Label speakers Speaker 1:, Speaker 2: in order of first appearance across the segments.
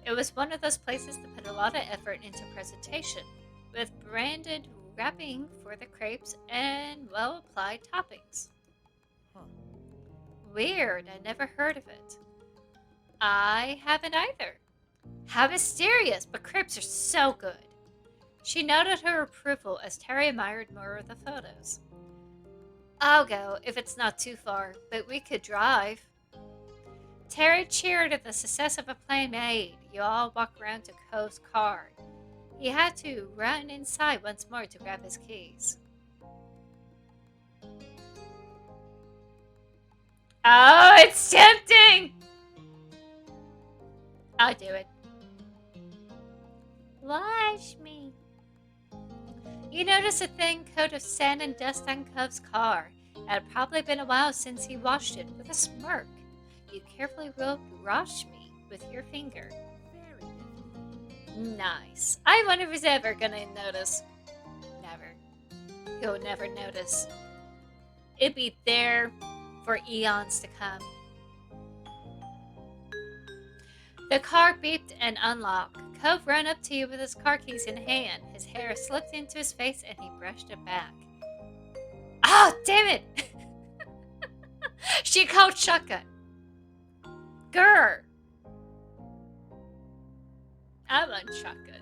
Speaker 1: It was one of those places that put a lot of effort into presentation, with branded wrapping for the crepes and well applied toppings.
Speaker 2: Huh.
Speaker 1: Weird, I never heard of it. I haven't either. How mysterious, but crepes are so good. She nodded her approval as Terry admired more of the photos. I'll go if it's not too far, but we could drive. Terry cheered at the success of a plan made. You all walked around to Cove's car. He had to run inside once more to grab his keys. Oh, it's tempting! I'll do it. Wash me. You notice a thin coat of sand and dust on Cove's car. It had probably been a while since he washed it. With a smirk, you carefully rubbed "wash me" with your finger.
Speaker 2: Very
Speaker 1: Nice. I wonder if he's ever gonna notice. Never. He'll never notice. It'd be there for eons to come. The car beeped and unlocked. Cove ran up to you with his car keys in hand. His hair slicked into his face and he brushed it back. Oh, damn it! She called shotgun. Grr! I want shotgun.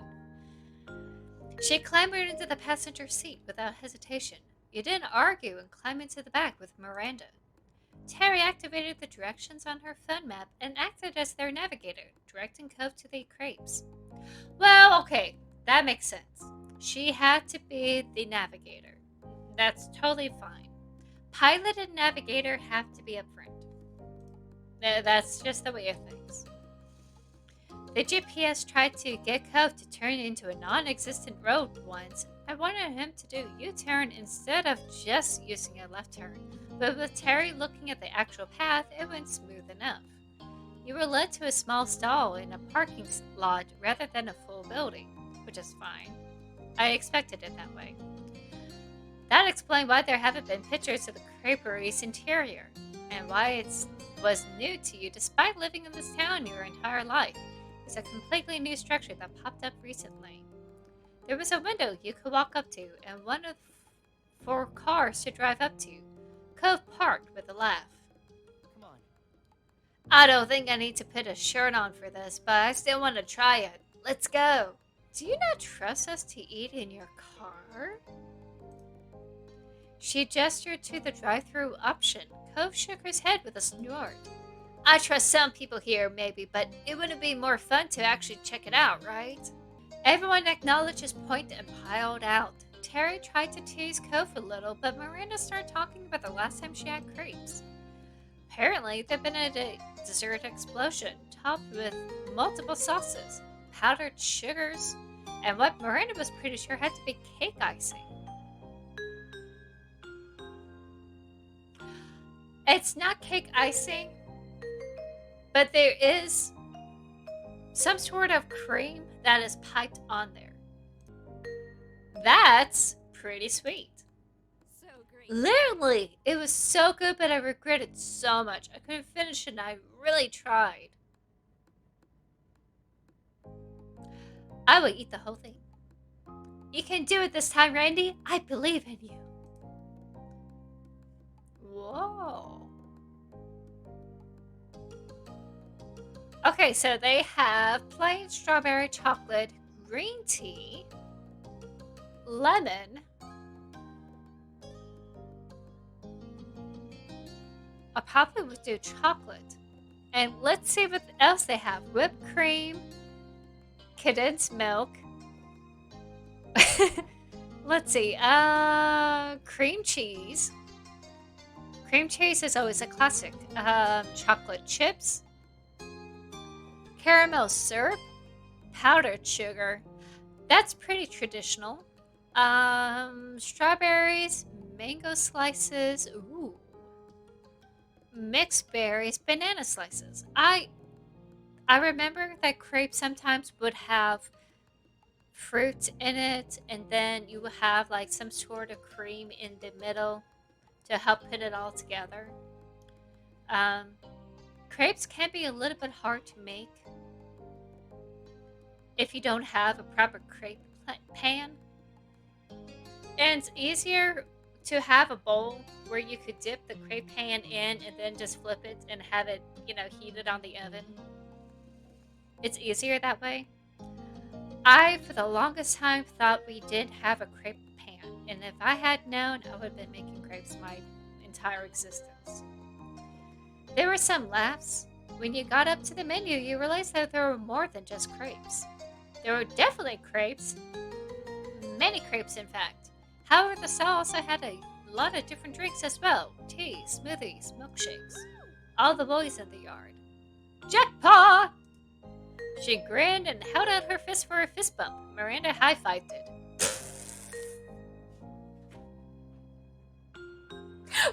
Speaker 1: She clambered into the passenger seat without hesitation. You didn't argue and climbed into the back with Miranda. Terry activated the directions on her phone map and acted as their navigator, directing Cove to the crepes. Well, okay, that makes sense. She had to be the navigator. That's totally fine. Pilot and navigator have to be upfront. That's just the way of things. The GPS tried to get Cove to turn into a non existent road once. I wanted him to do U turn instead of just using a left turn, but with Terry looking at the actual path, it went smooth enough. You were led to a small stall in a parking lot rather than a full building, which is fine. I expected it that way. That explained why there haven't been pictures of the crepery's interior, and why it was new to you despite living in this town your entire life. It's a completely new structure that popped up recently. There was a window you could walk up to, and one of 4 cars to drive up to. Cove parked with a laugh.
Speaker 2: Come on.
Speaker 1: I don't think I need to put a shirt on for this, but I still want to try it. Let's go. Do you not trust us to eat in your car? She gestured to the drive-through option. Cove shook his head with a snort. I trust some people here, maybe, but it wouldn't be more fun to actually check it out, right? Everyone acknowledged his point and piled out. Terry tried to tease Cove a little, but Miranda started talking about the last time she had crepes. Apparently, there'd been a dessert explosion, topped with multiple sauces, powdered sugars, and what Miranda was pretty sure had to be cake icing. It's not cake icing, but there is some sort of cream that is piped on there. That's pretty sweet.
Speaker 2: So great.
Speaker 1: Literally, it was so good, but I regret it so much. I couldn't finish it, and I really tried. I will eat the whole thing. You can do it this time, Randy. I believe in you. Whoa. Okay, so they have plain strawberry chocolate, green tea, lemon. I probably would do chocolate. And let's see what else they have. Whipped cream, condensed milk. Let's see. Cream cheese. Cream cheese is always a classic. Chocolate chips, caramel syrup, powdered sugar. That's pretty traditional. Strawberries, mango slices. Ooh. Mixed berries, banana slices. I remember that crepe sometimes would have fruit in it, and then you would have like some sort of cream in the middle to help put it all together. Um, Crepes can be a little bit hard to make. if you don't have a proper crepe pan. And it's easier to have a bowl where you could dip the crepe pan in and then just flip it and have it, heated on the oven. It's easier that way. I, for the longest time, thought we didn't have a crepe pan, and if I had known, I would have been making crepes my entire existence. There were some laughs. When you got up to the menu, you realized that there were more than just crepes. There were definitely crepes, many crepes, in fact. However, the stall also had a lot of different drinks as well: tea, smoothies, milkshakes. All the boys in the yard. Jackpot! She grinned and held out her fist for a fist bump. Miranda high-fived it.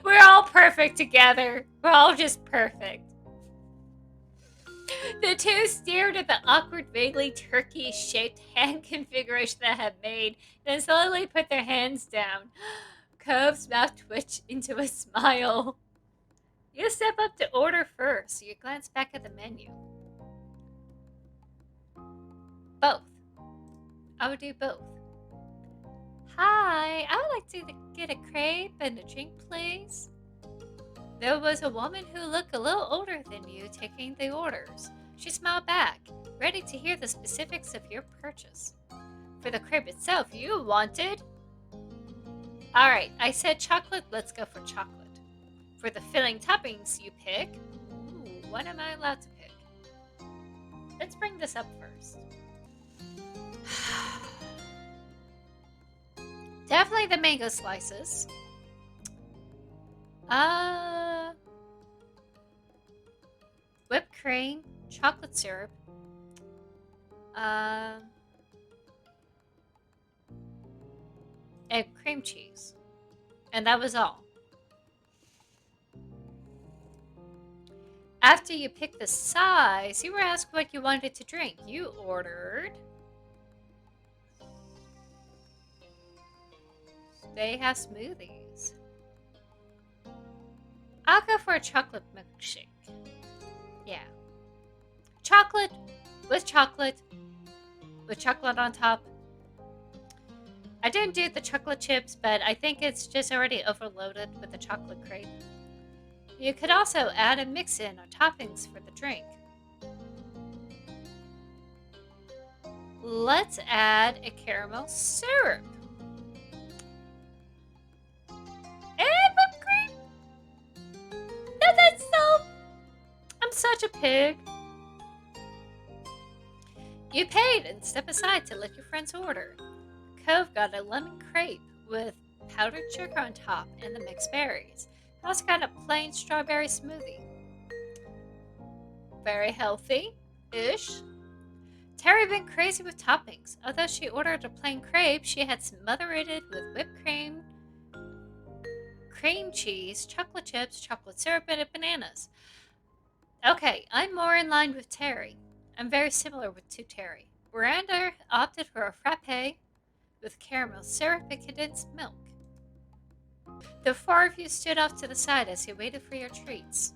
Speaker 1: We're all perfect together. We're all just perfect. The two stared at the awkward, vaguely turkey-shaped hand configuration that had made, then slowly put their hands down. Cove's mouth twitched into a smile. You step up to order first. You glance back at the menu. Both. I would do both. Hi, I would like to get a crepe and a drink, please. There was a woman who looked a little older than you taking the orders. She smiled back, ready to hear the specifics of your purchase. For the crepe itself, you wanted... Alright, I said chocolate, let's go for chocolate. For the filling toppings you pick... Ooh, what am I allowed to pick? Let's bring this up first. Definitely the mango slices. Whipped cream, chocolate syrup, and cream cheese. And that was all. After you picked the size, you were asked what you wanted to drink. You ordered... They have smoothies. I'll go for a chocolate milkshake. Yeah. Chocolate with chocolate on top. I didn't do the chocolate chips, but I think it's just already overloaded with the chocolate crepe. You could also add a mix-in or toppings for the drink. Let's add a caramel syrup. And whipped cream. That's so... I'm such a pig. You paid and stepped aside to let your friends order. Cove got a lemon crepe with powdered sugar on top and the mixed berries. He also got a plain strawberry smoothie. Very healthy-ish. Terry went crazy with toppings. Although she ordered a plain crepe, she had smothered it with whipped cream, cream cheese, chocolate chips, chocolate syrup, and bananas. Okay, I'm more in line with Terry. I'm very similar to Terry. Miranda opted for a frappe with caramel syrup and condensed milk. The four of you stood off to the side as you waited for your treats.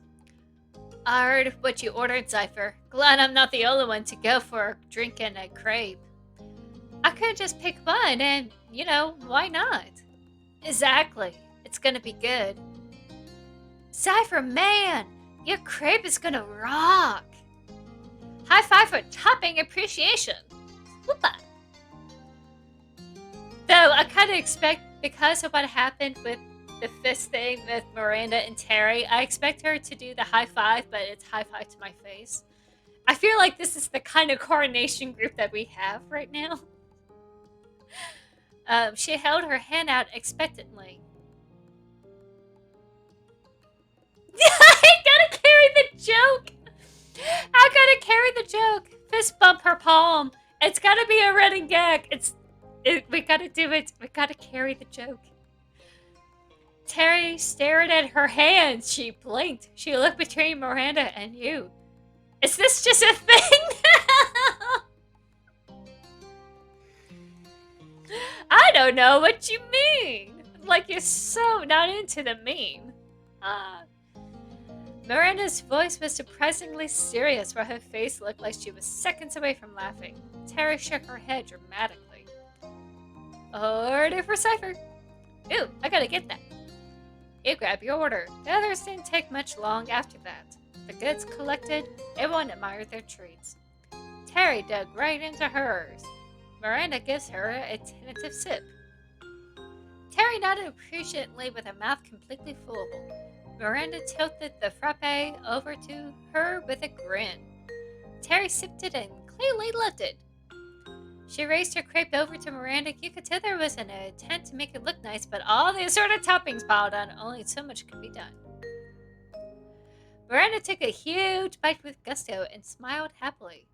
Speaker 1: I heard what you ordered, Cypher. Glad I'm not the only one to go for a drink and a crepe. I could just pick one and, why not? Exactly. It's gonna be good. Cypher, man! Your crepe is gonna rock! High five for topping appreciation! Whoopa! Though I kind of expect, because of what happened with the fist thing with Miranda and Terry, I expect her to do the high five, but it's high five to my face. I feel like this is the kind of coronation group that we have right now. She held her hand out expectantly. I gotta carry the joke! I gotta carry the joke! Fist bump her palm. It's gotta be a running gag. We gotta do it. We gotta carry the joke. Terry stared at her hands. She blinked. She looked between Miranda and you. Is this just a thing? I don't know what you mean. Like, you're so not into the meme. Miranda's voice was surprisingly serious while her face looked like she was seconds away from laughing. Terry shook her head dramatically. Order for Cypher. Ooh, I gotta get that. You grab your order. The others didn't take much long after that. The goods collected, everyone admired their treats. Terry dug right into hers. Miranda gives her a tentative sip. Terry nodded appreciatively with her mouth completely full. Miranda tilted the frappe over to her with a grin. Terry sipped it and clearly loved it. She raised her crepe over to Miranda. You could tell there was an intent to make it look nice, but all the assorted toppings piled on, only so much could be done. Miranda took a huge bite with gusto and smiled happily.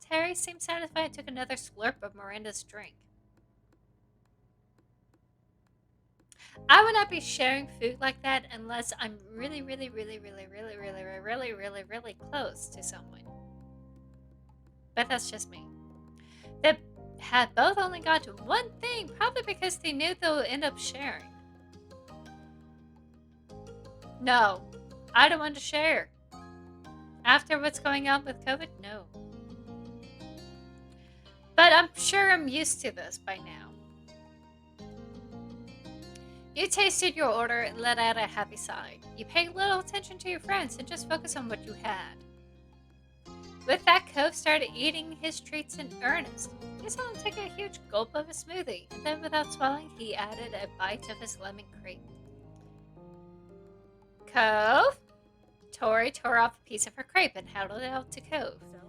Speaker 1: Terry seemed satisfied and took another slurp of Miranda's drink. I would not be sharing food like that unless I'm really, really, really, really, really, really, really, really, really, really close to someone. But that's just me. They had both only got to one thing, probably because they knew they'll end up sharing. No, I don't want to share. After what's going on with COVID, no. But I'm sure I'm used to this by now. You tasted your order and let out a happy sigh. You paid little attention to your friends and just focused on what you had. With that, Cove started eating his treats in earnest. You saw him take a huge gulp of his smoothie, and then without swallowing, he added a bite of his lemon crepe. Cove? Tori tore off a piece of her crepe and held it out to Cove.
Speaker 2: So?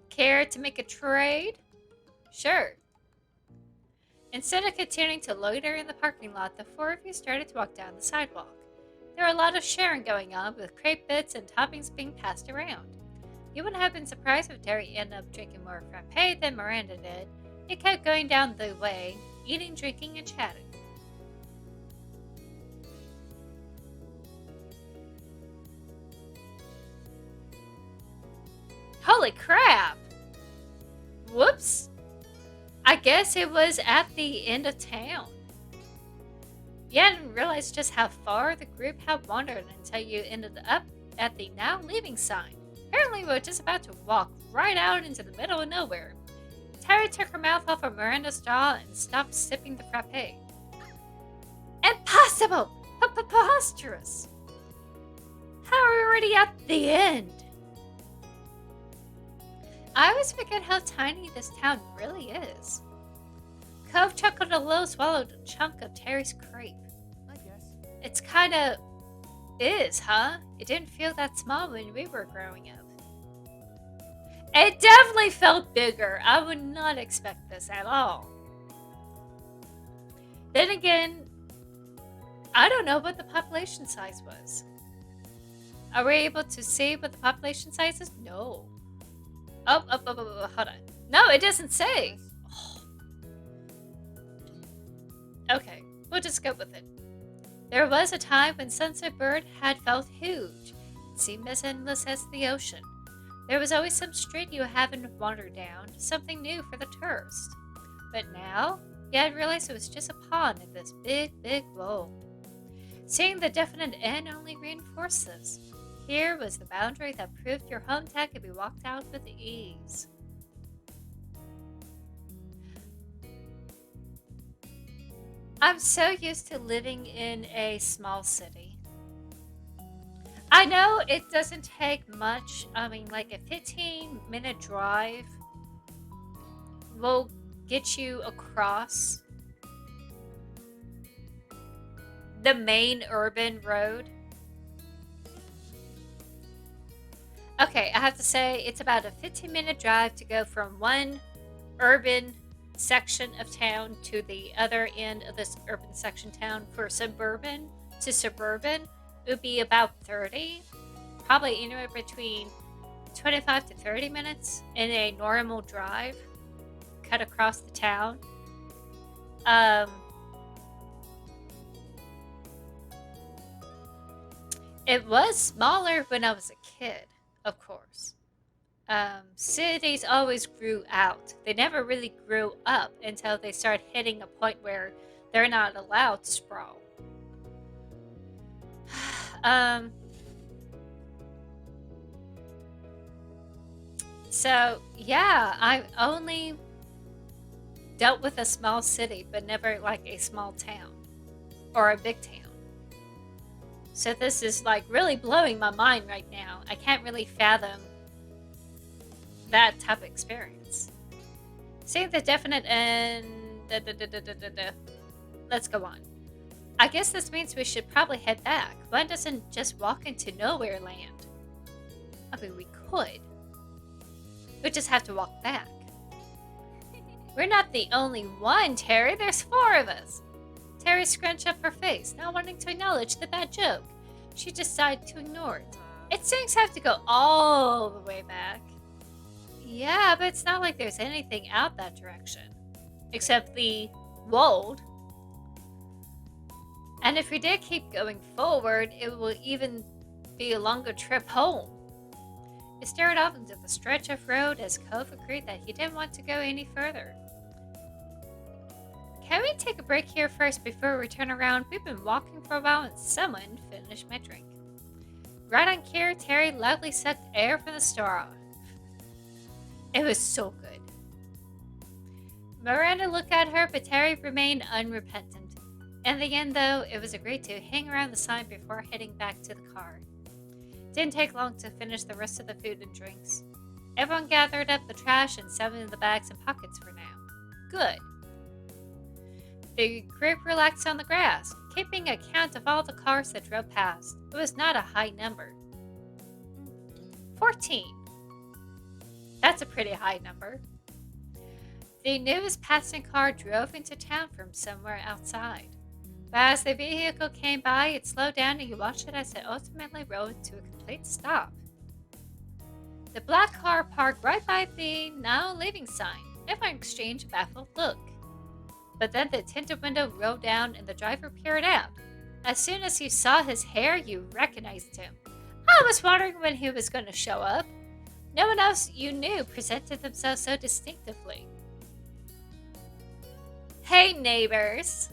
Speaker 1: Care to make a trade? Sure. Instead of continuing to loiter in the parking lot, the four of you started to walk down the sidewalk. There were a lot of sharing going on, with crepe bits and toppings being passed around. You wouldn't have been surprised if Terry ended up drinking more frappe than Miranda did. He kept going down the way, eating, drinking, and chatting. Holy crap! Whoops! I guess it was at the end of town. You hadn't realized just how far the group had wandered until you ended up at the now leaving sign. Apparently, we were just about to walk right out into the middle of nowhere. Terry took her mouth off of Miranda's jaw and stopped sipping the frappe. Impossible! Preposterous! How are we already at the end? I always forget how tiny this town really is. Cove chuckled a little, swallowed a chunk of Terry's crepe.
Speaker 2: I guess.
Speaker 1: It's kinda is, huh? It didn't feel that small when we were growing up. It definitely felt bigger. I would not expect this at all. Then again, I don't know what the population size was. Are we able to see what the population size is? No. Oh, hold on. No, it doesn't say. Oh. Okay, we'll just go with it. There was a time when Sunset Bird had felt huge. It seemed as endless as the ocean. There was always some street you haven't wandered down, something new for the tourist. But now, you had realized it was just a pond in this big, big bowl. Seeing the definite end only reinforced this. Here was the boundary that proved your hometown could be walked out with ease. I'm so used to living in a small city. I know it doesn't take much. I mean, like a 15-minute drive will get you across the main urban road. Okay, I have to say it's about a 15-minute drive to go from one urban section of town to the other end of this urban section town. For suburban to suburban, it would be about 30, probably anywhere between 25 to 30 minutes in a normal drive, cut across the town. It was smaller when I was a kid, of course. Cities always grew out. They never really grew up until they start hitting a point where they're not allowed to sprawl. So, yeah, I've only dealt with a small city, but never like a small town or a big town. So, this is like really blowing my mind right now. I can't really fathom that type of experience. Seeing the definite and. Let's go on. I guess this means we should probably head back. One doesn't just walk into nowhere land. I mean, we could. We just have to walk back. We're not the only one, Terry. There's 4 of us. Terry scrunched up her face, not wanting to acknowledge the bad joke. She decided to ignore it. It seems have to go all the way back. Yeah, but it's not like there's anything out that direction. Except the wold. And if we did keep going forward, it will even be a longer trip home. He stared off into the stretch of road as Cove agreed that he didn't want to go any further. Can we take a break here first before we turn around? We've been walking for a while and someone finished my drink. Right on cue, Terry loudly sucked air from the straw. It was so good. Miranda looked at her, but Terry remained unrepentant. In the end, though, it was agreed to hang around the sign before heading back to the car. Didn't take long to finish the rest of the food and drinks. Everyone gathered up the trash and shoved it in the bags and pockets for now. Good. The group relaxed on the grass, keeping account of all the cars that drove past. It was not a high number. 14. That's a pretty high number. The newest passing car drove into town from somewhere outside. But as the vehicle came by, it slowed down and you watched it as it ultimately rolled to a complete stop. The black car parked right by the now leaving sign. Everyone exchanged a baffled look. But then the tinted window rolled down and the driver peered out. As soon as you saw his hair, you recognized him. I was wondering when he was going to show up. No one else you knew presented themselves so distinctively. Hey, neighbors!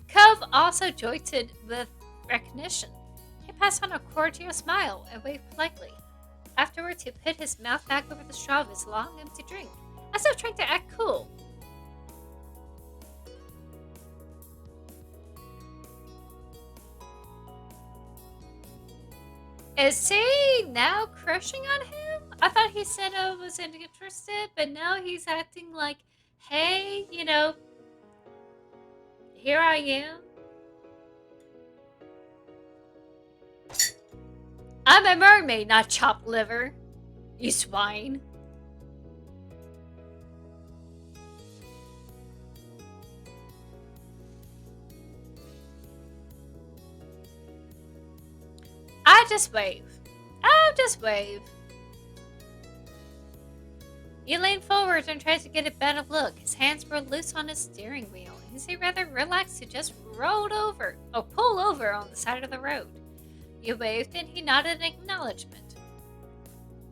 Speaker 1: Cove also jointed with recognition. He passed on a cordial smile and waved politely. Afterwards, he put his mouth back over the straw of his long, empty drink, as if trying to act cool. Is he now crushing on him? I thought he said I wasn't interested, but now he's acting like, hey, here I am. I'm a mermaid, not chopped liver. You swine. I'll just wave. He leaned forward and tried to get a better look. His hands were loose on his steering wheel. He seemed rather relaxed to just pull over on the side of the road. You waved and he nodded in acknowledgement.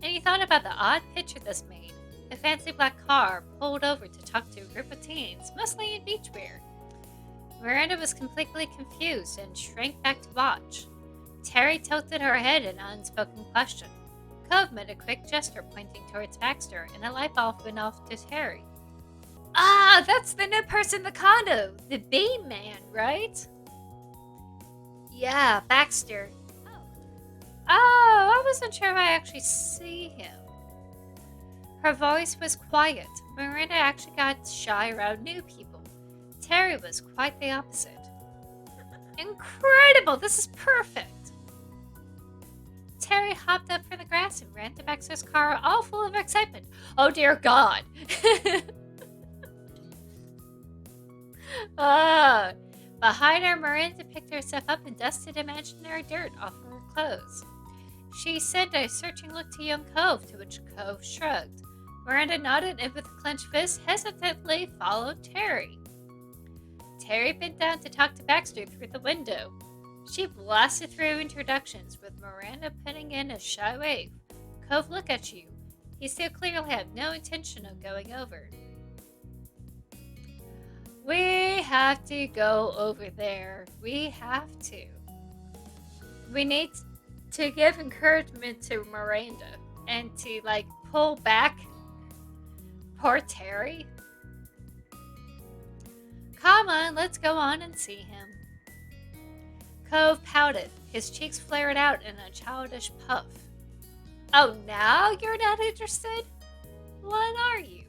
Speaker 1: And he thought about the odd picture this made. A fancy black car pulled over to talk to a group of teens, mostly in beachwear. Miranda was completely confused and shrank back to watch. Terry tilted her head in an unspoken question. Cove made a quick gesture pointing towards Baxter, and a light bulb went off to Terry. Ah, that's the new person in the condo! The Bean Man, right? Yeah, Baxter. Oh, I wasn't sure if I actually see him. Her voice was quiet. Miranda actually got shy around new people. Terry was quite the opposite. Incredible! This is perfect! Terry hopped up from the grass and ran to Baxter's car, all full of excitement. Oh dear God! Behind her, Miranda picked herself up and dusted imaginary dirt off of her clothes. She sent a searching look to young Cove, to which Cove shrugged. Miranda nodded and with clenched fist hesitantly followed Terry. Terry bent down to talk to Baxter through the window. She blasted through introductions, with Miranda putting in a shy wave. Cove, look at you. He still clearly had no intention of going over. We have to go over there. We have to. We need to give encouragement to Miranda and to, pull back poor Terry. Come on, let's go on and see him. Cove pouted. His cheeks flared out in a childish puff. Oh, now you're not interested? What are you?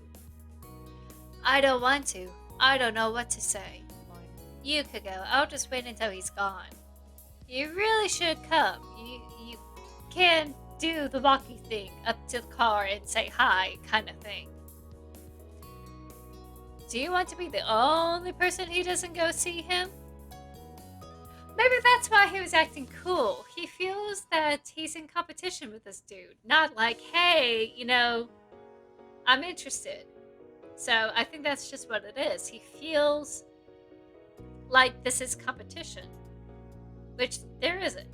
Speaker 1: I don't want to. I don't know what to say.
Speaker 2: Fine.
Speaker 1: You could go. I'll just wait until he's gone. You really should come. You can do the walkie thing up to the car and say hi kind of thing. Do you want to be the only person he doesn't go see him? Maybe that's why he was acting cool. He feels that he's in competition with this dude. Not like, hey, I'm interested. So I think that's just what it is. He feels like this is competition, which there isn't.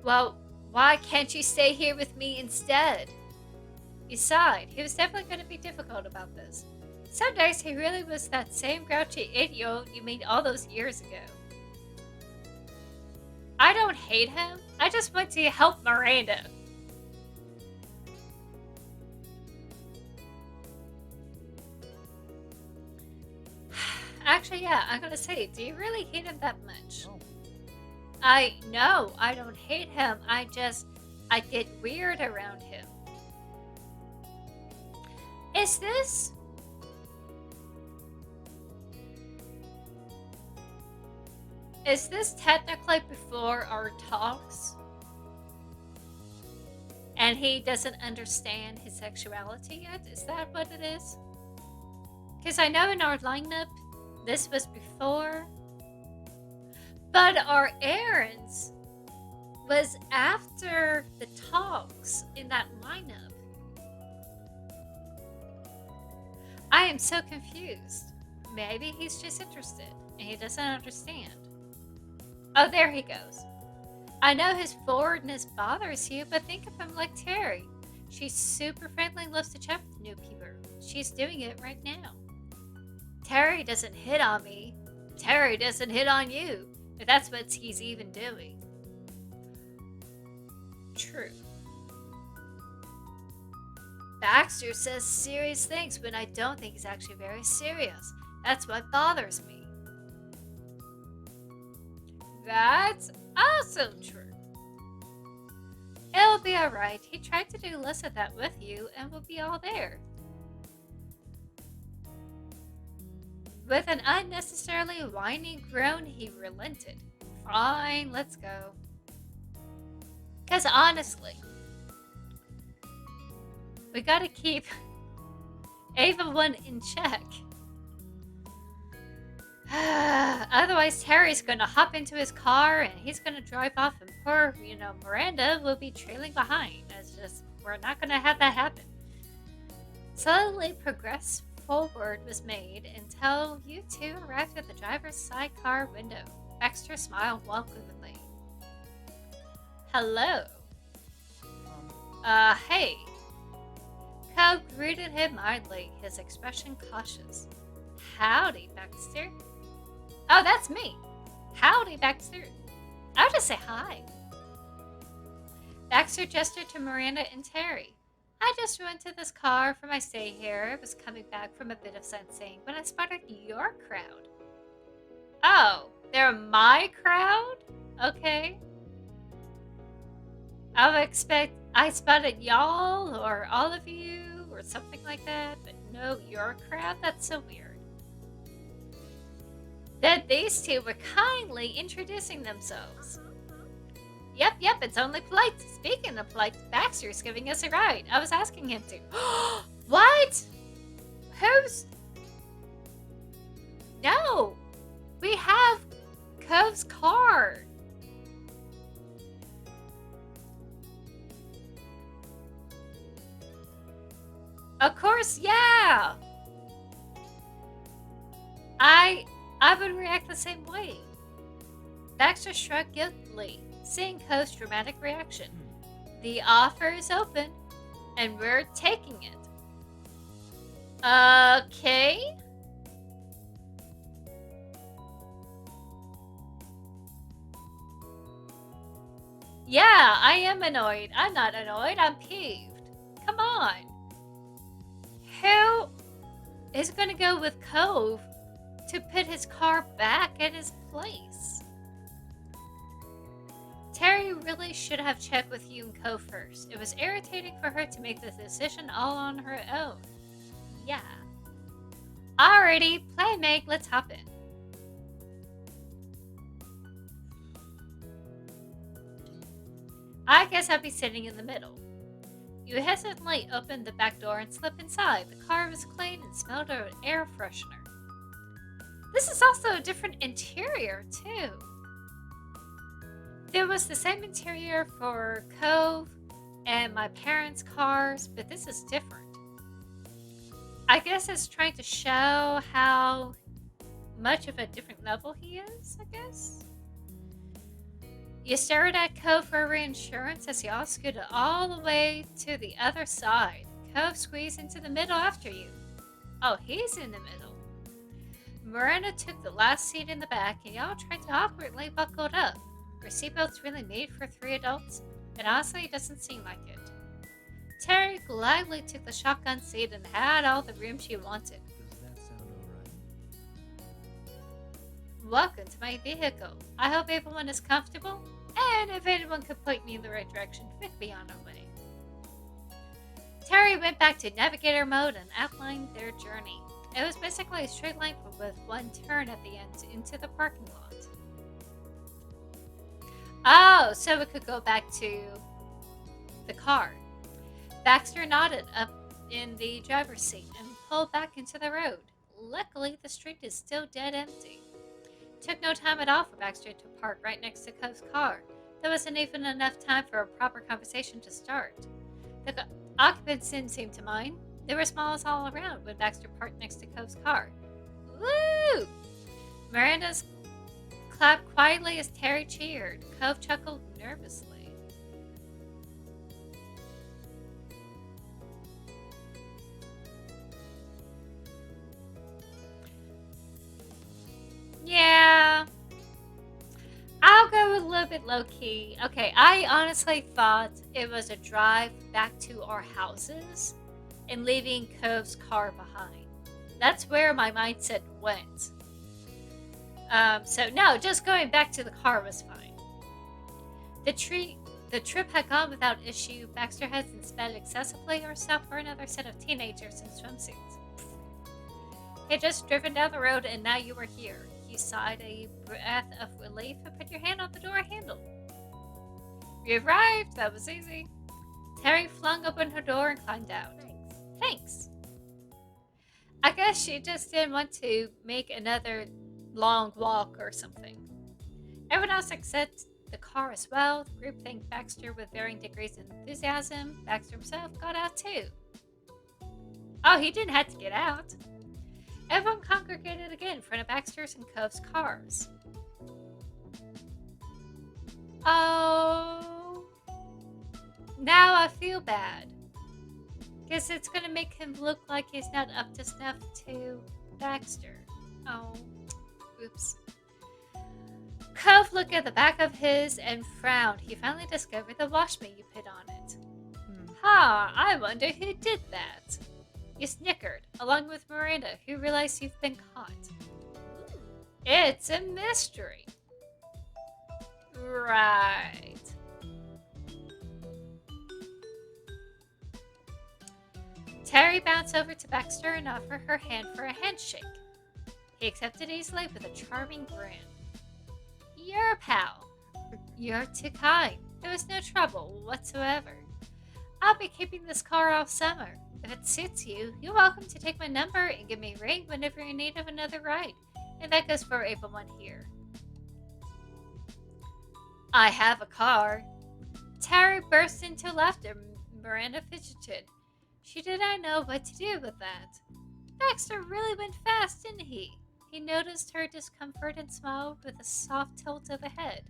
Speaker 1: Well, why can't you stay here with me instead? He sighed. He was definitely going to be difficult about this. Some days he really was that same grouchy 8-year-old you met all those years ago. I don't hate him. I just want to help Miranda. Actually, yeah, I'm going to say, do you really hate him that much?
Speaker 2: No.
Speaker 1: No, I don't hate him. I get weird around him. Is this technically before our talks? And he doesn't understand his sexuality yet? Is that what it is? Because I know in our lineup, this was before. But our errands was after the talks in that lineup. I am so confused. Maybe he's just interested and he doesn't understand. Oh, there he goes. I know his forwardness bothers you, but think of him like Terry. She's super friendly and loves to chat with new people. She's doing it right now. Terry doesn't hit on me. Terry doesn't hit on you. If that's what he's even doing. True. Baxter says serious things when I don't think he's actually very serious. That's what bothers me. That's also true. It'll be alright. He tried to do less of that with you and we'll be all there. With an unnecessarily whiny groan, he relented. Fine, let's go. Because honestly, we gotta keep Ava 1 in check. Otherwise, Terry's gonna hop into his car and he's gonna drive off, and poor, Miranda will be trailing behind. We're not gonna have that happen. Slowly progress forward was made until you two arrived at the driver's sidecar window. Baxter smiled welcomingly. Hello. Hey. Cub greeted him mildly, his expression cautious. Howdy, Baxter. Oh, that's me. Howdy, Baxter. I'll just say hi. Baxter gestured to Miranda and Terry. I just went to this car for my stay here. I was coming back from a bit of sightseeing when I spotted your crowd. Oh, they're my crowd? Okay. I would expect I spotted y'all or all of you or something like that, but no, your crowd? That's so weird. Then these two were kindly introducing themselves. Yep, it's only polite. Speaking of polite, Baxter's giving us a ride. I was asking him to. What? Who's... No! We have Cove's car. Of course, yeah! I would react the same way. Baxter shrugged guiltily, seeing Cove's dramatic reaction. The offer is open, and we're taking it. Okay? Yeah, I am annoyed. I'm not annoyed, I'm peeved. Come on. Who is going to go with Cove to put his car back at his place? Terry really should have checked with you and Cove first. It was irritating for her to make the decision all on her own. Yeah. Alrighty, play Meg, let's hop in. I guess I'll be sitting in the middle. You hesitantly opened the back door and slipped inside. The car was clean and smelled of air freshener. This is also a different interior, too. There was the same interior for Cove and my parents' cars, but this is different. I guess it's trying to show how much of a different level he is, I guess. You stared at Cove for reinsurance as y'all scooted all the way to the other side. Cove squeezed into the middle after you. Oh, he's in the middle. Miranda took the last seat in the back and y'all tried to awkwardly buckle up. Were seatbelts really made for 3 adults? It honestly doesn't seem like it. Terry gladly took the shotgun seat and had all the room she wanted.
Speaker 2: Does that sound alright?
Speaker 1: Welcome to my vehicle. I hope everyone is comfortable, and if anyone could point me in the right direction, we could be on our way. Terry went back to navigator mode and outlined their journey. It was basically a straight line with one turn at the end into the parking lot. Oh, so we could go back to the car. Baxter nodded up in the driver's seat and pulled back into the road. Luckily, the street is still dead empty. Took no time at all for Baxter to park right next to Cove's car. There wasn't even enough time for a proper conversation to start. The occupants didn't seem to mind. There were smiles all around when Baxter parked next to Cove's car. Woo! Miranda's clapped quietly as Terry cheered. Cove chuckled nervously. Yeah. I'll go a little bit low key. Okay, I honestly thought it was a drive back to our houses and leaving Cove's car behind. That's where my mindset went. So no, just going back to the car was fine. The trip had gone without issue. Baxter hadn't spent excessively herself or another set of teenagers in swimsuits. He had just driven down the road and now you were here. You sighed a breath of relief and put your hand on the door handle. You arrived. That was easy. Terry flung open her door and climbed out. Thanks. I guess she just didn't want to make another long walk or something. Everyone else except the car as well. The group thanked Baxter with varying degrees of enthusiasm. Baxter himself got out too. Oh, he didn't have to get out. Everyone congregated again in front of Baxter's and Cove's cars. Oh, now I feel bad. Guess it's gonna make him look like he's not up to snuff to Baxter. Oh, oops. Cove looked at the back of his and frowned. He finally discovered the washmate you put on it. Ha, I wonder who did that. You snickered, along with Miranda, who realized you've been caught. It's a mystery. Right. Terry bounced over to Baxter and offered her hand for a handshake. He accepted easily with a charming grin. You're a pal. You're too kind. There was no trouble whatsoever. I'll be keeping this car all summer. If it suits you, you're welcome to take my number and give me a ring whenever you're in need of another ride. And that goes for everyone here. I have a car. Terry burst into laughter. Miranda fidgeted. She did not know what to do with that. Baxter really went fast, didn't he? He noticed her discomfort and smiled with a soft tilt of the head.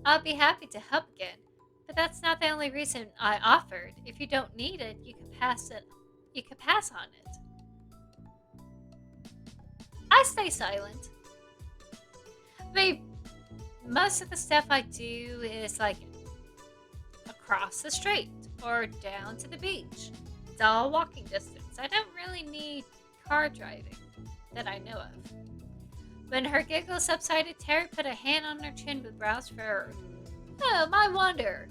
Speaker 1: I'll be happy to help again. But that's not the only reason I offered. If you don't need it, you can pass it. You can pass on it. I stay silent. I mean, most of the stuff I do is like across the street or down to the beach. It's all walking distance. I don't really need car driving that I know of. When her giggle subsided, Terry put a hand on her chin with brows furrowed. Oh, my wonder.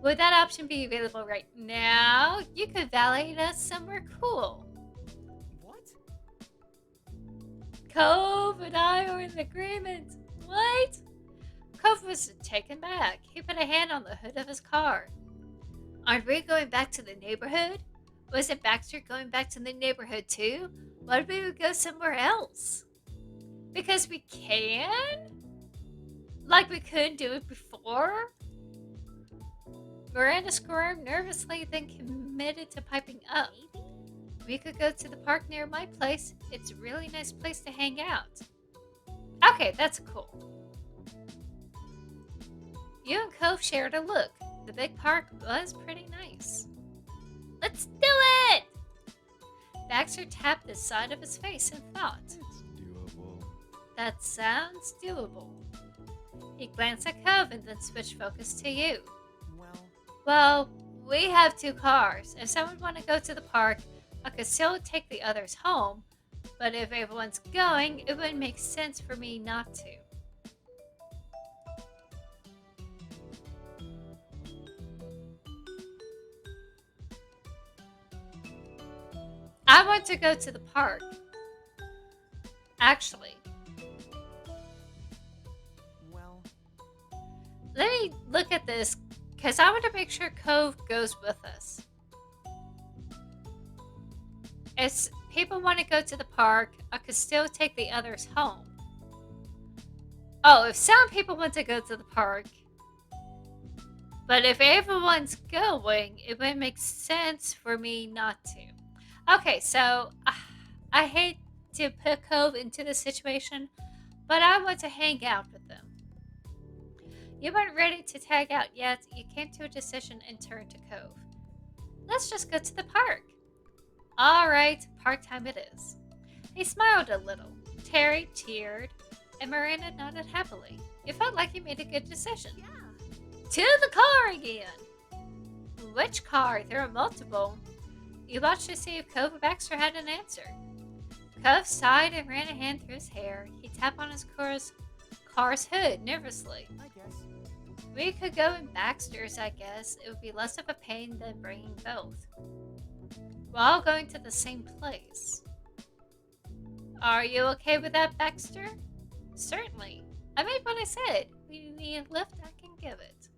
Speaker 1: Would that option be available right now? You could valet us somewhere cool.
Speaker 2: What?
Speaker 1: Cove and I are in agreement. What? Cove was taken back. He put a hand on the hood of his car. Aren't we going back to the neighborhood? Wasn't Baxter going back to the neighborhood too? Why don't we go somewhere else? Because we can? Like we couldn't do it before? Miranda squirmed nervously, then committed to piping up. We could go to the park near my place. It's a really nice place to hang out. Okay, that's cool. You and Cove shared a look. The big park was pretty nice. Let's do it! Baxter tapped the side of his face and thought.
Speaker 3: It's doable.
Speaker 1: That sounds doable. He glanced at Cove and then switched focus to you. Well, we have 2 cars. If someone want to go to the park, I could still take the others home. But if everyone's going, it wouldn't make sense for me not to. I want to go to the park. Actually, let me look at this because I want to make sure Cove goes with us. If people want to go to the park, I could still take the others home. Oh, if some people want to go to the park, but if everyone's going, it would make sense for me not to. Okay, so I hate to put Cove into this situation, but I want to hang out with them. You weren't ready to tag out yet. You came to a decision and turned to Cove. Let's just go to the park. All right, park time it is. He smiled a little. Terry cheered, and Miranda nodded happily. You felt like you made a good decision.
Speaker 2: Yeah.
Speaker 1: To the car again. Which car? There are multiple. You watched to see if Cove or Baxter had an answer. Cove sighed and ran a hand through his hair. He tapped on his car's hood nervously.
Speaker 2: I guess.
Speaker 1: We could go in Baxter's, I guess. It would be less of a pain than bringing both. We're all going to the same place. Are you okay with that, Baxter? Certainly. I meant what I said. We need a lift, I can give it.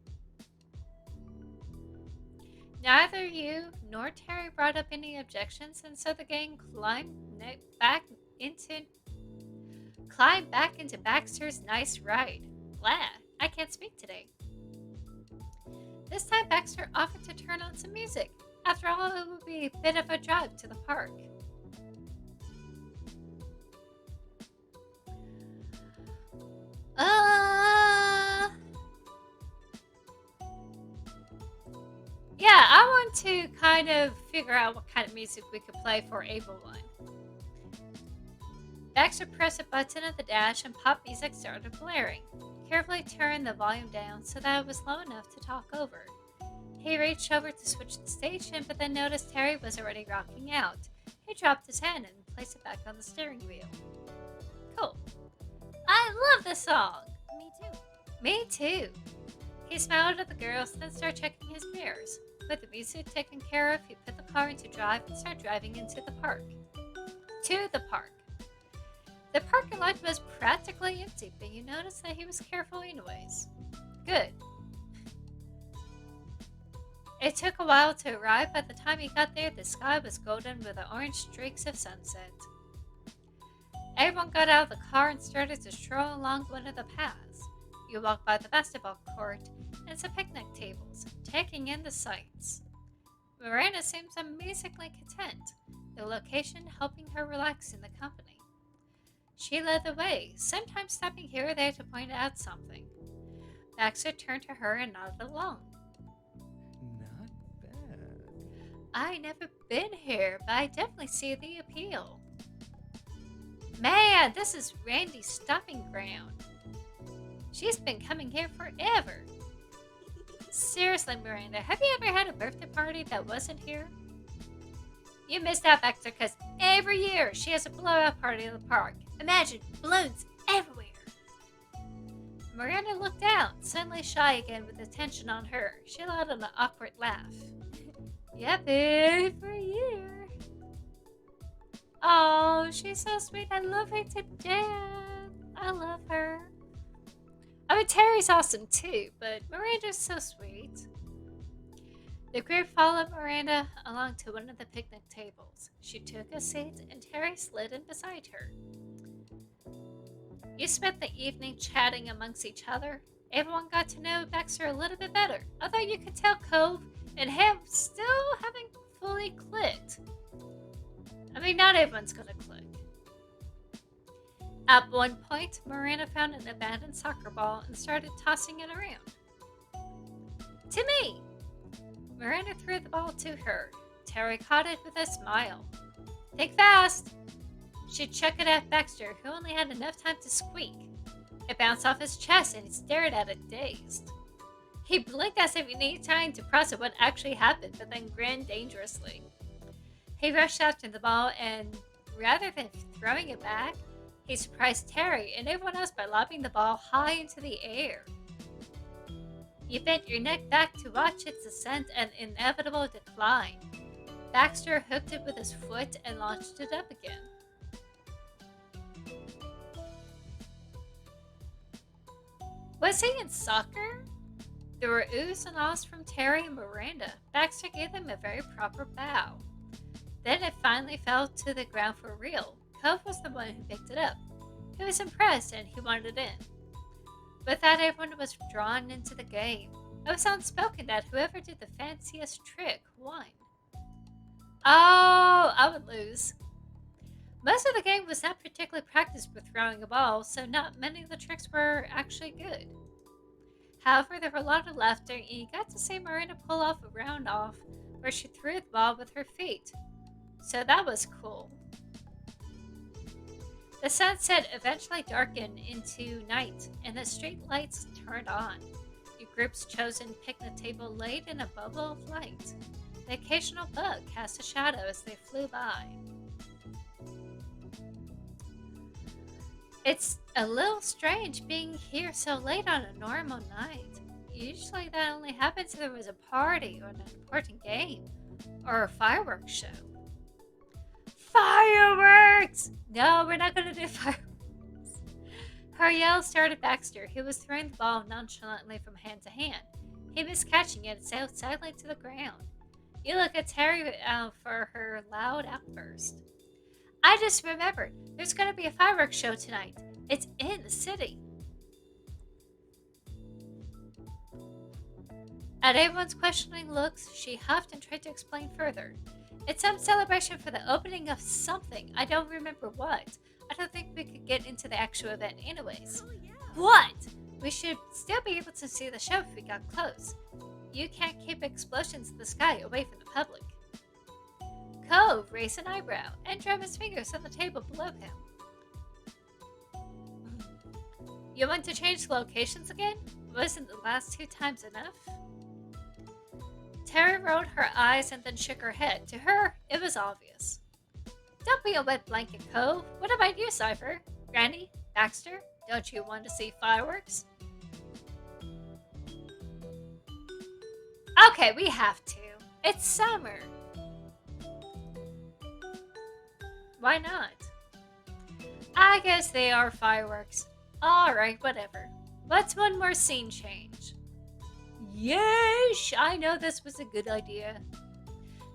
Speaker 1: Neither you nor Terry brought up any objections, and so the gang climbed back into Baxter's nice ride. Blah, I can't speak today. This time Baxter offered to turn on some music. After all, it would be a bit of a drive to the park. Yeah, I want to kind of figure out what kind of music we could play for Ava 1. Baxter pressed a button at the dash and pop music started blaring. He carefully turned the volume down so that it was low enough to talk over. He reached over to switch the station, but then noticed Terry was already rocking out. He dropped his hand and placed it back on the steering wheel. Cool. I love this song.
Speaker 2: Me too.
Speaker 1: Me too. He smiled at the girls, then started checking his mirrors. With the music taken care of, he put the car into drive and started driving into the park. To the park. The parking lot was practically empty, but you noticed that he was careful anyways. Good. It took a while to arrive. By the time he got there, the sky was golden with the orange streaks of sunset. Everyone got out of the car and started to stroll along one of the paths. You walked by the basketball court and some picnic tables, taking in the sights. Miranda seems amazingly content, the location helping her relax in the company. She led the way, sometimes stopping here or there to point out something. Baxter turned to her and nodded along.
Speaker 3: Not bad.
Speaker 1: I never been here, but I definitely see the appeal. Man, this is Randy's stomping ground. She's been coming here forever. Seriously, Miranda, have you ever had a birthday party that wasn't here? You missed out, Baxter, because every year she has a blowout party in the park. Imagine balloons everywhere. Miranda looked down, suddenly shy again with attention on her. She allowed an awkward laugh. Yep, every year. Oh, she's so sweet. I love her to death. I love her. I mean, Terry's awesome too, but Miranda's so sweet. The group followed Miranda along to one of the picnic tables. She took a seat and Terry slid in beside her. You spent the evening chatting amongst each other. Everyone got to know Baxter a little bit better, although you could tell Cove and him still haven't fully clicked. I mean, not everyone's gonna click. At one point, Miranda found an abandoned soccer ball and started tossing it around. To me! Miranda threw the ball to her. Terry caught it with a smile. Think fast! She chucked it at Baxter, who only had enough time to squeak. It bounced off his chest and he stared at it dazed. He blinked as if he needed time to process what actually happened, but then grinned dangerously. He rushed after the ball and, rather than throwing it back, he surprised Terry and everyone else by lobbing the ball high into the air. You bent your neck back to watch its ascent and inevitable decline. Baxter hooked it with his foot and launched it up again. Was he in soccer? There were oohs and ahs from Terry and Miranda. Baxter gave them a very proper bow. Then it finally fell to the ground for real. Cove was the one who picked it up. He was impressed and he wanted it in. With that, everyone was drawn into the game. It was unspoken that whoever did the fanciest trick won. Oh, I would lose. Most of the game was not particularly practiced with throwing a ball, so not many of the tricks were actually good. However, there were a lot of laughter, and you got to see Miranda pull off a round off where she threw the ball with her feet. So that was cool. The sunset eventually darkened into night, and the street lights turned on. The group's chosen picnic table laid in a bubble of light. The occasional bug cast a shadow as they flew by. It's a little strange being here so late on a normal night. Usually that only happens if there was a party or an important game or a fireworks show. Fireworks! No, we're not going to do fireworks. Her yell started Baxter, who was throwing the ball nonchalantly from hand to hand. He missed catching it and sailed sadly to the ground. You look at Terry for her loud outburst. I just remembered, there's going to be a fireworks show tonight. It's in the city. At everyone's questioning looks, she huffed and tried to explain further. It's some celebration for the opening of something. I don't remember what. I don't think we could get into the actual event anyways.
Speaker 2: Oh, yeah.
Speaker 1: What? We should still be able to see the show if we got close. You can't keep explosions in the sky away from the public. Cove raised an eyebrow and drummed his fingers on the table below him. You want to change locations again? Wasn't the last 2 times enough? Terry rolled her eyes and then shook her head. To her, it was obvious. Don't be a wet blanket, Cove. What about you, Cypher? Granny? Baxter? Don't you want to see fireworks? Okay, we have to. It's summer. Why not? I guess they are fireworks. Alright, whatever. What's one more scene change? Yes, I know this was a good idea.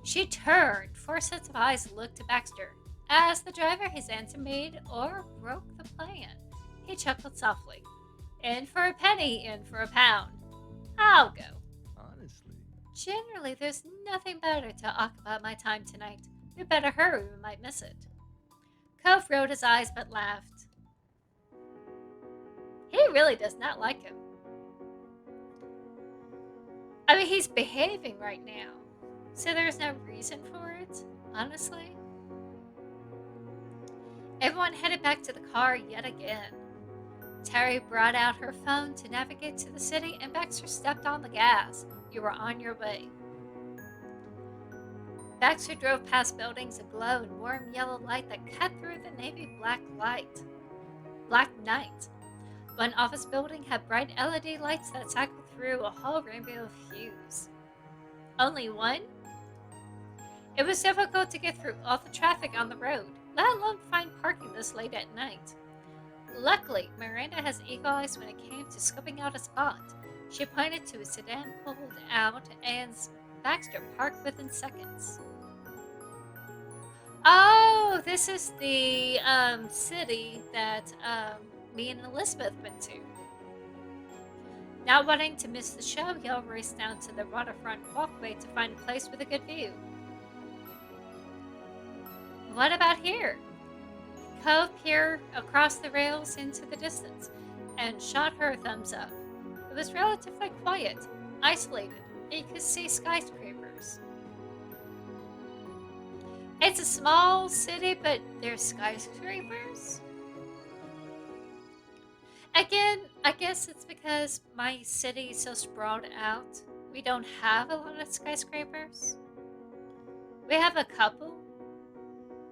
Speaker 1: She turned. 4 sets of eyes looked to Baxter. As the driver, his answer made or broke the plan. He chuckled softly. In for a penny, in for a pound. I'll go.
Speaker 3: Honestly.
Speaker 1: Generally, there's nothing better to occupy my time tonight. We better hurry, we might miss it. Cove rolled his eyes but laughed. He really does not like him. I mean, he's behaving right now, so there's no reason for it, honestly. Everyone headed back to the car yet again. Terry brought out her phone to navigate to the city, and Baxter stepped on the gas. You were on your way. Baxter drove past buildings aglow in warm yellow light that cut through the navy black night. One office building had bright LED lights that cycled through a whole rainbow of hues. Only one? It was difficult to get through all the traffic on the road, let alone find parking this late at night. Luckily, Miranda has eagle eyes when it came to scoping out a spot. She pointed to a sedan pulled out, and Baxter parked within seconds. Oh, this is the city that me and Elizabeth went to. Not wanting to miss the show, Yale raced down to the waterfront walkway to find a place with a good view. What about here? Cove peered across the rails into the distance and shot her a thumbs up. It was relatively quiet, isolated, and you could see skyscrapers. It's a small city, but there's skyscrapers? Again, I guess it's because my city is so sprawled out. We don't have a lot of skyscrapers. We have a couple,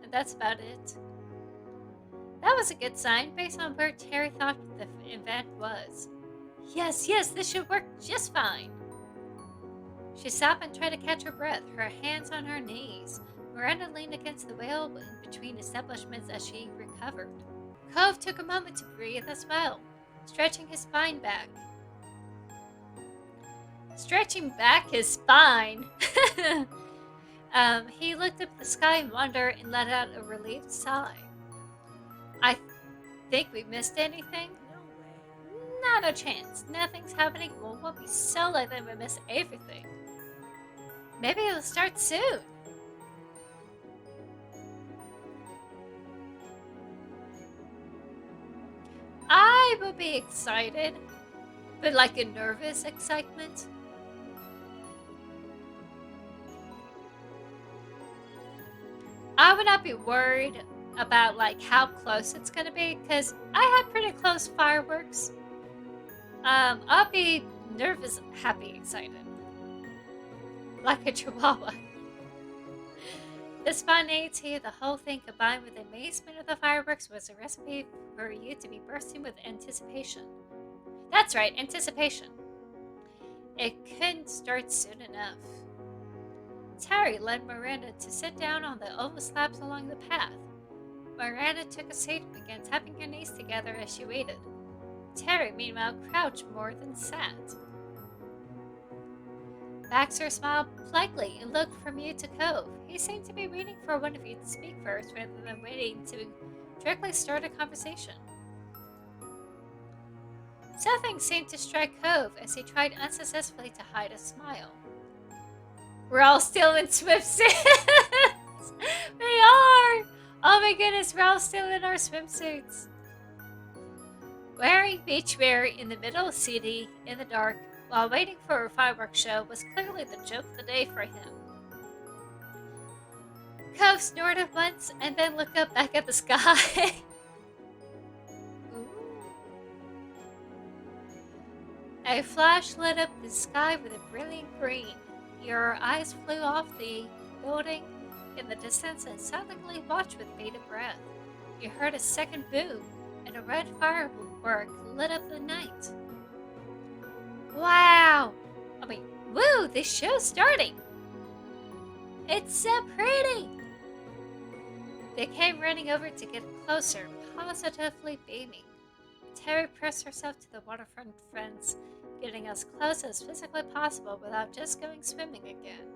Speaker 1: and that's about it. That was a good sign based on where Terry thought the event was. Yes, this should work just fine. She stopped and tried to catch her breath, her hands on her knees. Miranda leaned against the rail in between establishments as she recovered. Cove took a moment to breathe as well, stretching his spine back. Stretching back his spine? He looked up at the sky in wonder and let out a relieved sigh. I think we missed anything?
Speaker 2: No way.
Speaker 1: Not a chance. Nothing's happening. Well, we'll be so late that we miss everything. Maybe it'll start soon. I will be excited, but like a nervous excitement. I would not be worried about like how close it's gonna be because I had pretty close fireworks. I'll be nervous, happy, excited, like a chihuahua. The spontaneity of the whole thing combined with the amazement of the fireworks was a recipe for you to be bursting with anticipation. That's right, anticipation. It couldn't start soon enough. Terry led Miranda to sit down on the oval slabs along the path. Miranda took a seat and began tapping her knees together as she waited. Terry, meanwhile, crouched more than sat. Baxter smiled politely and looked from you to Cove. He seemed to be waiting for one of you to speak first rather than waiting to directly start a conversation. Something seemed to strike Cove as he tried unsuccessfully to hide a smile. We're all still in swimsuits! We are! Oh my goodness, we're all still in our swimsuits. Wearing beachwear in the middle of the city in the dark while waiting for a fireworks show was clearly the joke of the day for him. Cove snorted once and then looked up back at the sky. A flash lit up the sky with a brilliant green. Your eyes flew off the building in the distance and silently watched with bated breath. You heard a second boom, and a red firework lit up the night. Wow! Woo! This show's starting! It's so pretty! They came running over to get closer, positively beaming. Terry pressed herself to the waterfront fence, getting as close as physically possible without just going swimming again.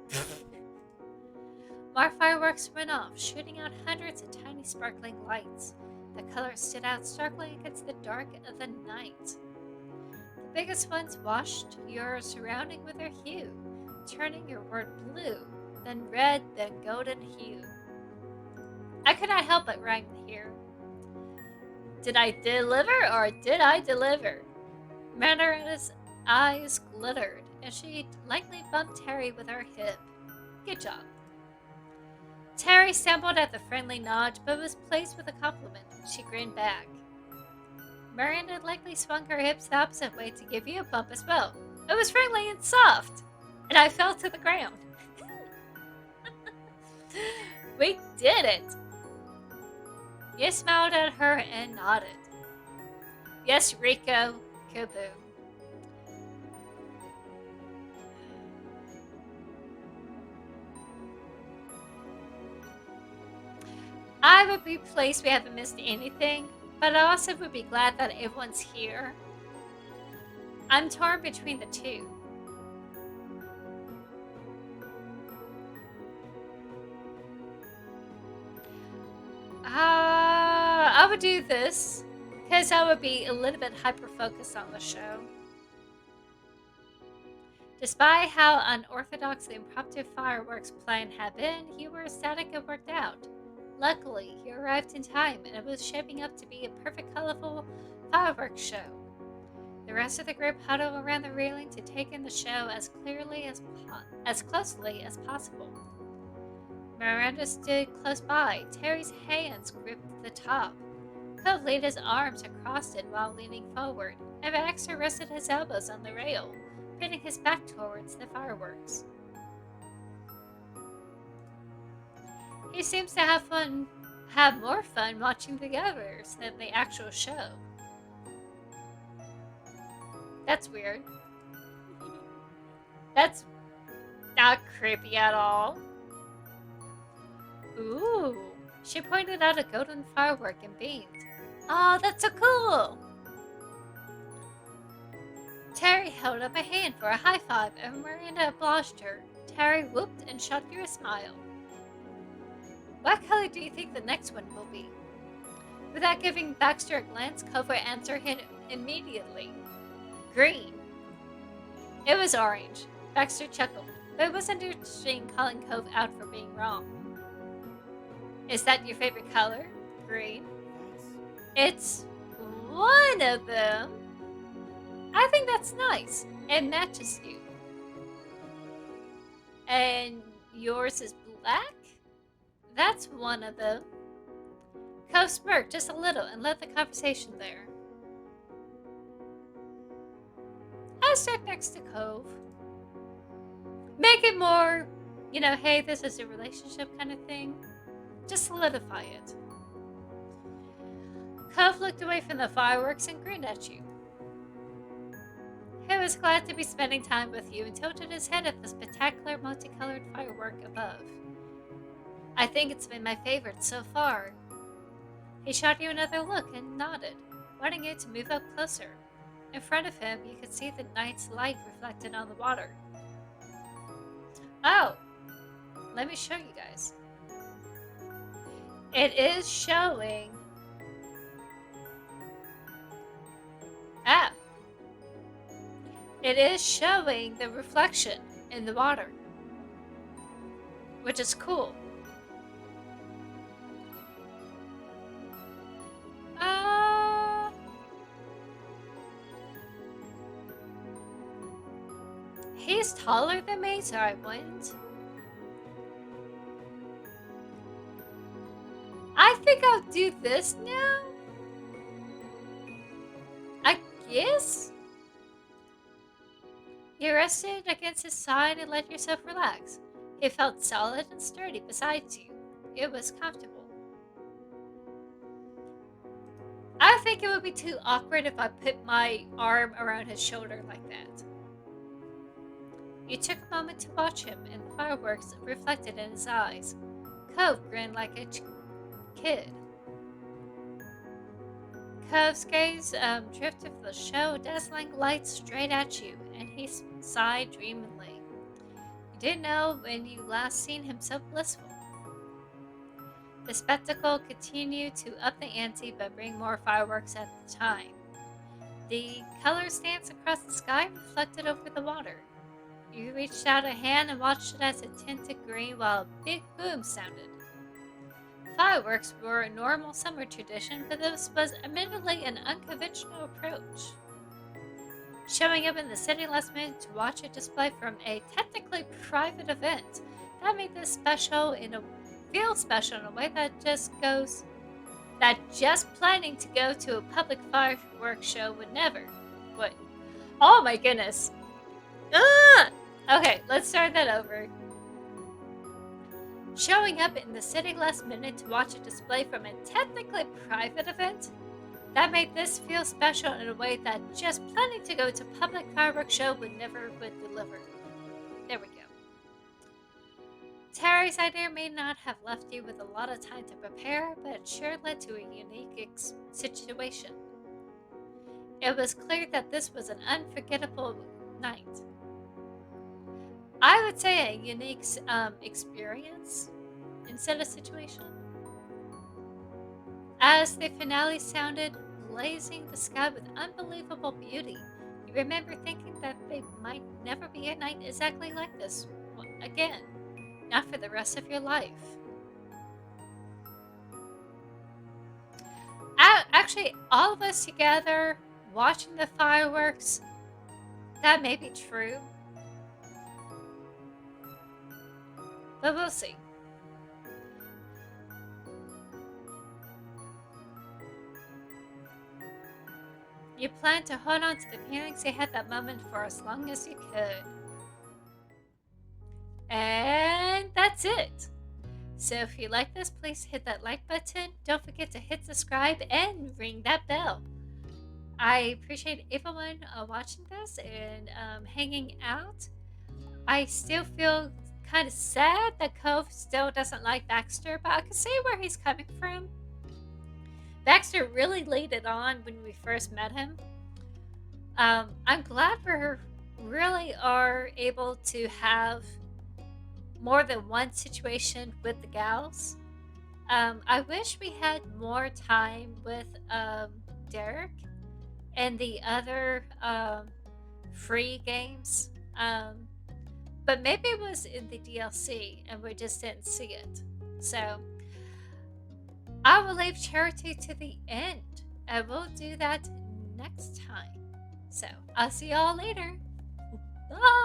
Speaker 1: More fireworks went off, shooting out hundreds of tiny sparkling lights. The colors stood out starkly against the dark of the night. The biggest ones washed your surrounding with their hue, turning your world blue, then red, then golden hue. I could not help but rhyme here. Did I deliver or did I deliver? Miranda's eyes glittered as she lightly bumped Terry with her hip. Good job. Terry stumbled at the friendly nod, but was pleased with the compliment. She grinned back. Miranda likely swung her hips the opposite way to give you a bump as well. It was friendly and soft, and I fell to the ground. We did it! You smiled at her and nodded. Yes, Rico. Kaboom. I would be pleased we haven't missed anything, but I also would be glad that everyone's here. I'm torn between the two. I would do this, because I would be a little bit hyper-focused on the show. Despite how unorthodox the impromptu fireworks plan had been, you were ecstatic it worked out. Luckily, you arrived in time, and it was shaping up to be a perfect, colorful fireworks show. The rest of the group huddled around the railing to take in the show as closely as possible. Miranda stood close by. Terry's hands gripped the top. Cove laid his arms across it while leaning forward, and Baxter rested his elbows on the rail, pinning his back towards the fireworks. He seems to have more fun watching the others than the actual show. That's weird. That's not creepy at all. Ooh, she pointed out a golden firework and beamed. Oh, that's so cool! Terry held up a hand for a high five and Miranda obliged her. Terry whooped and shot you a smile. What color do you think the next one will be? Without giving Baxter a glance, Cove answered him immediately. Green. It was orange. Baxter chuckled, but it wasn't interesting calling Cove out for being wrong. Is that your favorite color? Green. It's one of them. I think that's nice. It matches you. And yours is black? That's one of them. Cove smirked just a little and led the conversation there. I sat next to Cove. Make it more, hey, this is a relationship kind of thing. Just solidify it. Cove looked away from the fireworks and grinned at you. He was glad to be spending time with you and tilted his head at the spectacular multicolored firework above. I think it's been my favorite so far. He shot you another look and nodded, wanting you to move up closer. In front of him, you could see the night's light reflected on the water. Oh, let me show you guys. It is showing. It is showing the reflection in the water, which is cool. He's taller than me, so I wouldn't. I think I'll do this now. I guess. You rested against his side and let yourself relax. He felt solid and sturdy beside you. It was comfortable. I think it would be too awkward if I put my arm around his shoulder like that. You took a moment to watch him, and the fireworks reflected in his eyes. Cove grinned like a kid. Cove's gaze drifted from the show, dazzling lights straight at you, and he sighed dreamily. You didn't know when you last seen him so blissful. The spectacle continued to up the ante but bring more fireworks at the time. The colors danced across the sky and reflected over the water. You reached out a hand and watched it as it tinted green while a big boom sounded. Fireworks were a normal summer tradition, but this was admittedly an unconventional approach. Showing up in the city last minute to watch it display from a technically private event, that made this feel special in a way that just planning to go to a public fireworks show would never. What? Oh my goodness. Ah! Okay, let's start that over. Showing up in the city last minute to watch a display from a technically private event? That made this feel special in a way that just planning to go to public fireworks show would never would deliver. There we go. Terry's idea may not have left you with a lot of time to prepare, but it sure led to a unique situation. It was clear that this was an unforgettable night. I would say a unique experience instead of situation. As the finale sounded, blazing the sky with unbelievable beauty, you remember thinking that they might never be a night exactly like this again, not for the rest of your life. Actually, all of us together watching the fireworks, that may be true, but we'll see. You plan to hold on to the feelings you had that moment for as long as you could. And that's it. So if you like this, please hit that like button. Don't forget to hit subscribe and ring that bell. I appreciate everyone watching this and hanging out. I still feel kind of sad that Cove still doesn't like Baxter, but I can see where he's coming from. Baxter really laid it on when we first met him. I'm glad we really are able to have more than one situation with the gals. I wish we had more time with Derek and the other free games. But maybe it was in the DLC and we just didn't see it. So I will leave charity to the end and we'll do that next time. So I'll see y'all later. Bye.